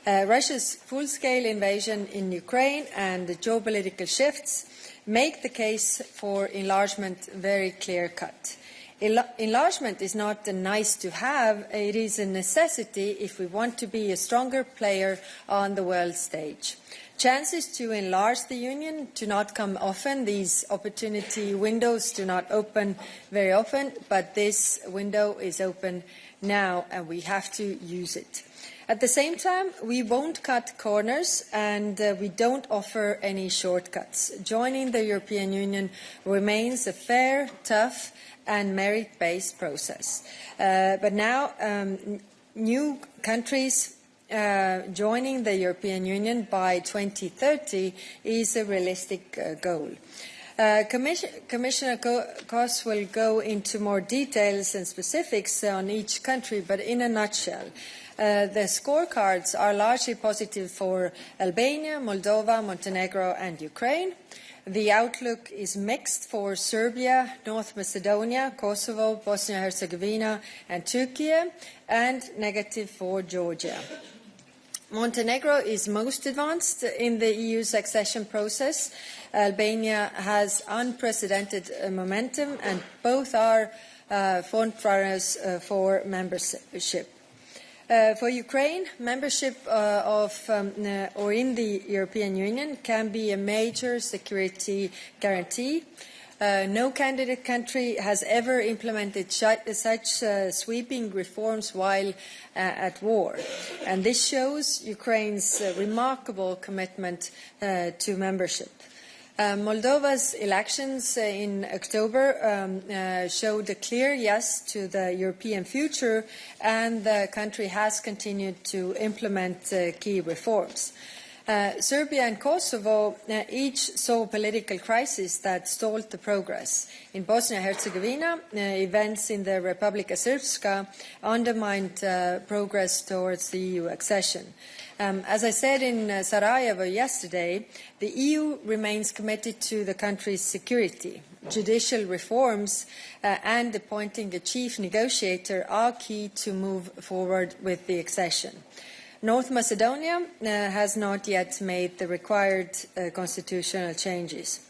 Russia's full-scale invasion in Ukraine and the geopolitical shifts make the case for enlargement very clear-cut. Enlargement is not a nice-to-have, it is a necessity if we want to be a stronger player on the world stage. Chances to enlarge the Union do not come often. These opportunity windows do not open very often, but this window is open now and we have to use it. At the same time, we won't cut corners and we don't offer any shortcuts. Joining the European Union remains a fair, tough and merit-based process. But now new countries joining the European Union by 2030 is a realistic goal. Commissioner Kallas will go into more details and specifics on each country, but in a nutshell, the scorecards are largely positive for Albania, Moldova, Montenegro and Ukraine. The outlook is mixed for Serbia, North Macedonia, Kosovo, Bosnia-Herzegovina and Turkiye, and negative for Georgia. Montenegro is most advanced in the EU's accession process. Albania has unprecedented momentum and both are frontrunners for membership. For Ukraine, membership or in the European Union can be a major security guarantee. No candidate country has ever implemented such sweeping reforms while at war. And this shows Ukraine's remarkable commitment to membership. Moldova's elections in October showed a clear yes to the European future, and the country has continued to implement key reforms. Serbia and Kosovo each saw political crisis that stalled the progress. In Bosnia-Herzegovina, events in the Republika Srpska undermined progress towards the EU accession. As I said in Sarajevo yesterday, the EU remains committed to the country's security. Judicial reforms and appointing a chief negotiator are key to move forward with the accession. North Macedonia has not yet made the required constitutional changes.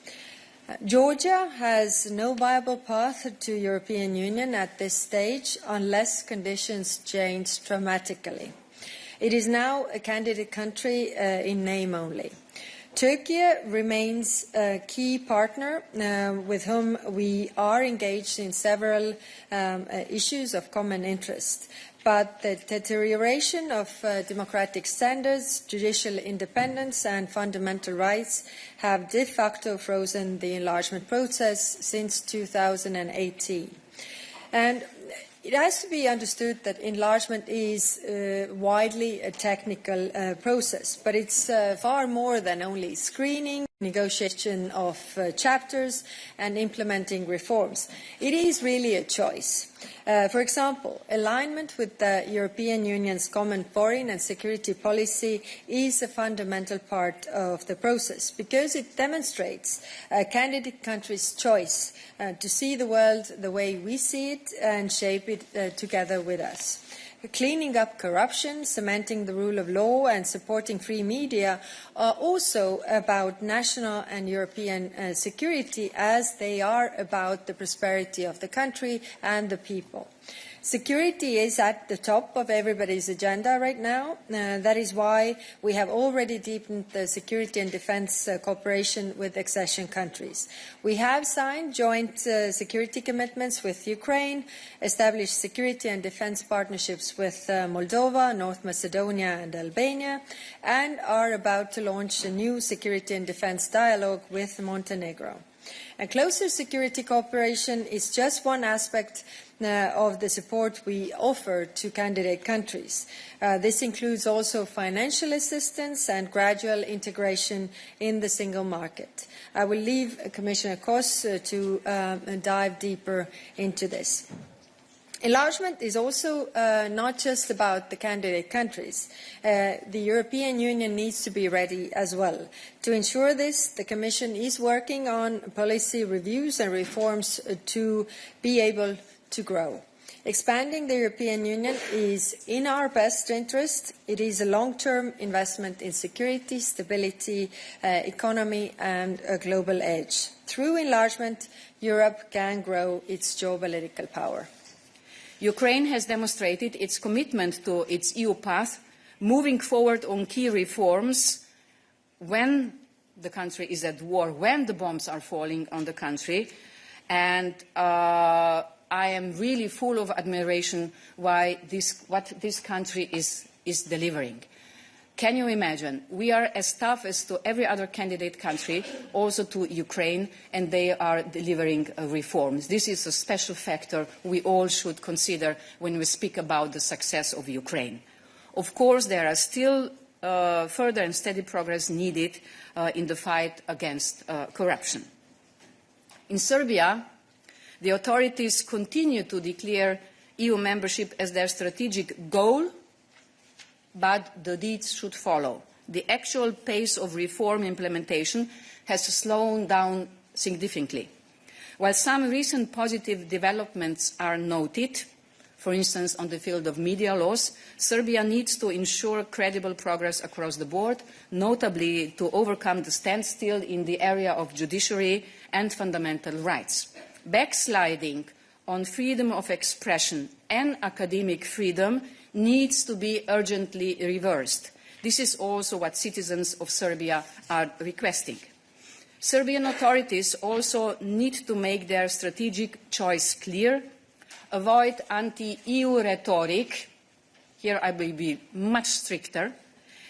Georgia has no viable path to European Union at this stage unless conditions change dramatically. It is now a candidate country in name only. Turkiye remains a key partner with whom we are engaged in several issues of common interest. But the deterioration of democratic standards, judicial independence and fundamental rights have de facto frozen the enlargement process since 2018. And it has to be understood that enlargement is widely a technical process, but it's far more than only screening, negotiation of chapters and implementing reforms. It is really a choice. For example, alignment with the European Union's common foreign and security policy is a fundamental part of the process because it demonstrates a candidate country's choice to see the world the way we see it and shape it together with us. Cleaning up corruption, cementing the rule of law and supporting free media are also about national and European security as they are about the prosperity of the country and the people. Security is at the top of everybody's agenda right now. That is why we have already deepened the security and defence cooperation with accession countries. We have signed joint security commitments with Ukraine, established security and defence partnerships with Moldova, North Macedonia and Albania, and are about to launch a new security and defence dialogue with Montenegro. And closer security cooperation is just one aspect of the support we offer to candidate countries. This includes also financial assistance and gradual integration in the single market. I will leave Commissioner Kallas to dive deeper into this. Enlargement is also not just about the candidate countries. The European Union needs to be ready as well. To ensure this, the Commission is working on policy reviews and reforms to be able to grow. Expanding the European Union is in our best interest. It is a long-term investment in security, stability, economy and a global edge. Through enlargement, Europe can grow its geopolitical power. Ukraine has demonstrated its commitment to its EU path, moving forward on key reforms when the country is at war, when the bombs are falling on the country. And I am really full of admiration what this country is delivering. Can you imagine? We are as tough as to every other candidate country, also to Ukraine, and they are delivering reforms. This is a special factor we all should consider when we speak about the success of Ukraine. Of course, there are still further and steady progress needed in the fight against corruption. In Serbia, the authorities continue to declare EU membership as their strategic goal, but the deeds should follow. The actual pace of reform implementation has slowed down significantly. While some recent positive developments are noted, for instance on the field of media laws, Serbia needs to ensure credible progress across the board, notably to overcome the standstill in the area of judiciary and fundamental rights. Backsliding on freedom of expression and academic freedom needs to be urgently reversed. This is also what citizens of Serbia are requesting. Serbian authorities also need to make their strategic choice clear, avoid anti-EU rhetoric, here I will be much stricter,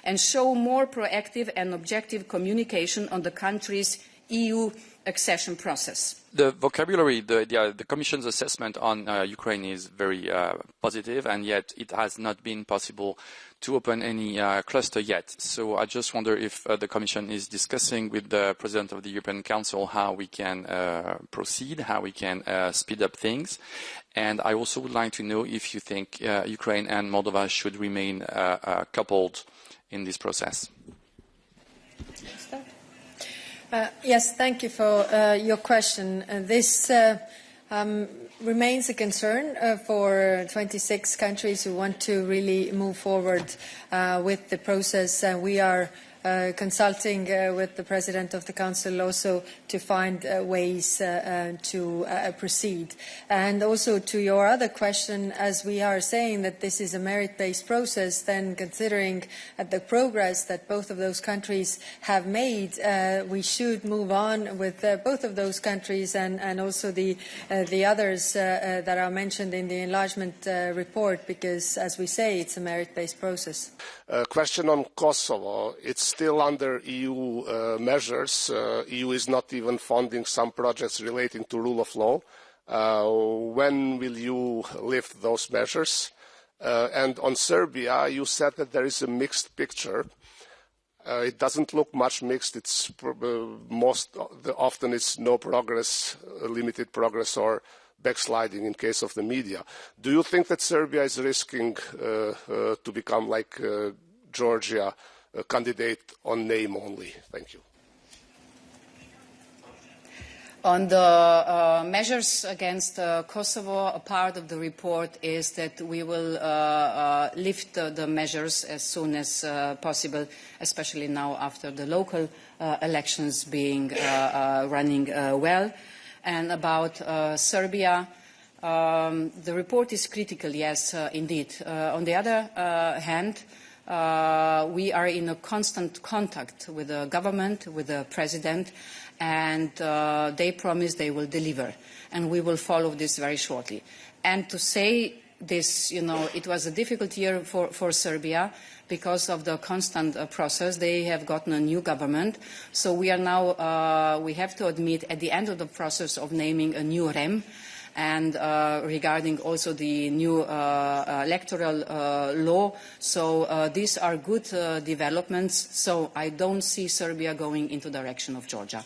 and show more proactive and objective communication on the country's EU accession process. The vocabulary, the Commission's assessment on Ukraine is very positive, and yet it has not been possible to open any cluster yet. So I just wonder if the Commission is discussing with the President of the European Council how we can proceed, how we can speed up things. And I also would like to know if you think Ukraine and Moldova should remain coupled in this process. Yes, thank you for your question. This remains a concern for 26 countries who want to really move forward with the process. We are consulting with the President of the Council also to find ways to proceed. And also to your other question, as we are saying that this is a merit-based process, then considering the progress that both of those countries have made, we should move on with both of those countries and also the others that are mentioned in the enlargement report, because, as we say, it's a merit-based process. Question on Kosovo. It's still under EU measures. EU is not even funding some projects relating to rule of law. When will you lift those measures? And on Serbia, you said that there is a mixed picture. It doesn't look much mixed. It's often it's no progress, limited progress, or backsliding in case of the media. Do you think that Serbia is risking to become like Georgia, a candidate on name only? Thank you. On the measures against Kosovo, a part of the report is that we will lift the measures as soon as possible, especially now after the local elections being running well. And about Serbia, the report is critical, yes, indeed. On the other hand, we are in a constant contact with the government, with the president, and they promise they will deliver. And we will follow this very shortly. And to say this, it was a difficult year for Serbia because of the constant process. They have gotten a new government. So we are now, we have to admit, at the end of the process of naming a new REM, and regarding also the new electoral law. So these are good developments. So I don't see Serbia going into the direction of Georgia.